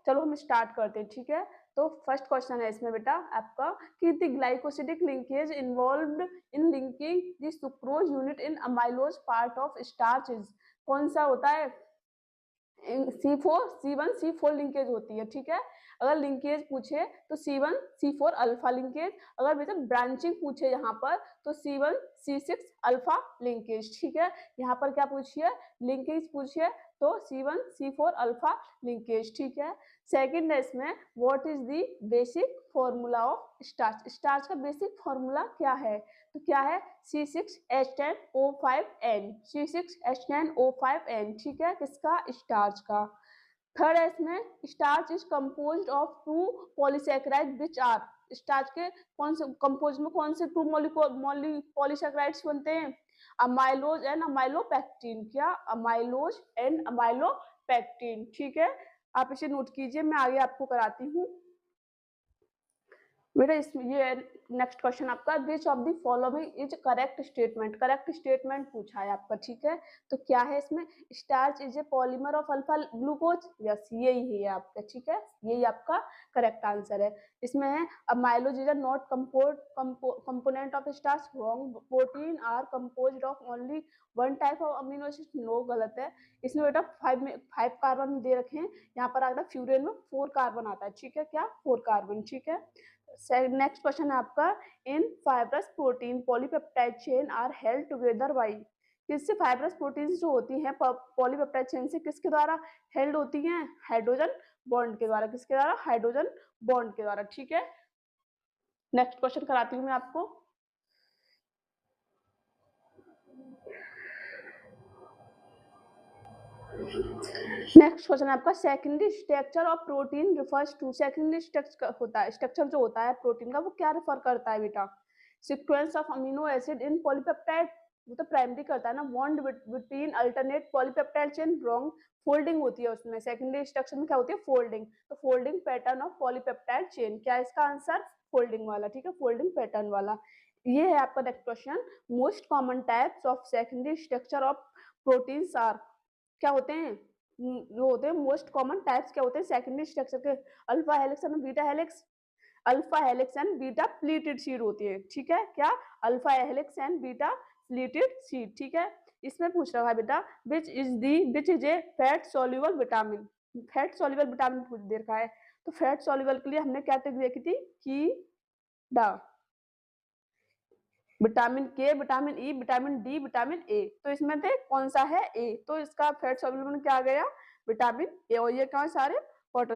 चलो हम स्टार्ट करते हैं, ठीक है। तो फर्स्ट क्वेश्चन है इसमें बेटा आपका कि the glycosidic linkage involved in linking the sucrose unit in amylose part of starch is, कौन सा होता है? C4 C1 C4 लिंकेज होती है, ठीक है। अगर लिंकेज पूछे तो C1 C4 अल्फा लिंकेज, अगर बेटा ब्रांचिंग पूछे यहाँ पर तो C1 C6 अल्फा लिंकेज, ठीक है। यहाँ पर क्या पूछिए? लिंकेज पूछिए तो C1 C4 अल्फा लिंकेज, ठीक है। सेकंड है इसमें what is the basic formula of starch, starch का बेसिक फॉर्मूला क्या है? तो क्या है? C6H10O5N, C6H10O5N, ठीक है, किसका? स्टार्च का। थर्ड है इसमें starch is composed of two polysaccharide which are, starch के कौन से कंपोज में कौन से टू पॉलीसैकेराइड्स बनते हैं? अमाइलोज एंड अमाइलोपेक्टिन, क्या? अमाइलोज एंड अमाइलोपेक्टिन, ठीक है। आप इसे नोट कीजिए, मैं आगे आपको कराती हूँ। बेटा इसमें ये नेक्स्ट क्वेश्चन आपका which of the following is correct statement, correct statement पूछा है आपका, ठीक है। तो क्या है इसमें? Starch is a polymer of alpha glucose, yes यही है आपका, ठीक है, यही आपका करेक्ट आंसर है। इसमें है amylose is not component of starch, wrong, protein are composed of only one type of amino acid, no, गलत है। इसमें बेटा 5 कार्बन दे रखे हैं, यहाँ पर आता है फ्यूरेन में 4 कार्बन आता है, ठीक है, क्या? 4 कार्बन, ठीक है। नेक्स्ट क्वेश्चन है आपका in fibrous protein polypeptide chain are held together by, किससे फाइब्रस प्रोटीन जो होती हैं पॉलीपेप्टाइड चेन से किसके द्वारा हेल्ड होती हैं? हाइड्रोजन बॉन्ड के द्वारा, किसके द्वारा? हाइड्रोजन बॉन्ड के द्वारा, ठीक है। नेक्स्ट क्वेश्चन कराती हूँ मैं आपको। नेक्स्ट क्वेश्चन है आपका secondary structure of protein refers to, secondary structure होता है, स्ट्रक्चर जो होता है प्रोटीन का वो क्या रेफर करता है बेटा? Sequence of amino acid in polypeptide, वो तो प्राइमरी करता है ना, bond between alternate polypeptide chain, wrong, folding होती है उसमें, सेकेंडरी स्ट्रक्चर में क्या होती है? फोल्डिंग, तो folding pattern of polypeptide chain, क्या है इसका आंसर? फोल्डिंग वाला, ठीक है, फोल्डिंग पैटर्न वाला। ये है आपका next question most common types of secondary structure of proteins are, क्या होते हैं? जो होते हैं मोस्ट कॉमन टाइप्स क्या होते हैं सेकेंडरी स्ट्रक्चर के? Alpha helix and beta helix, alpha helix and beta pleated sheet होती है, ठीक है, क्या? Alpha helix and beta pleated sheet, ठीक है। इसमें पूछ रहा है बेटा which is a fat soluble vitamin, fat soluble vitamin पूछ दे रखा है, तो फैट सॉल्युबल के लिए हमने क्या ट्रिक देखी थी कि डा विटामिन के, vitamin E, vitamin D, vitamin A, तो इसमें से कौन सा है? ए, तो इसका फैट सॉल्युबल क्या आ गया? विटामिन ए, और ये कहाँ सारे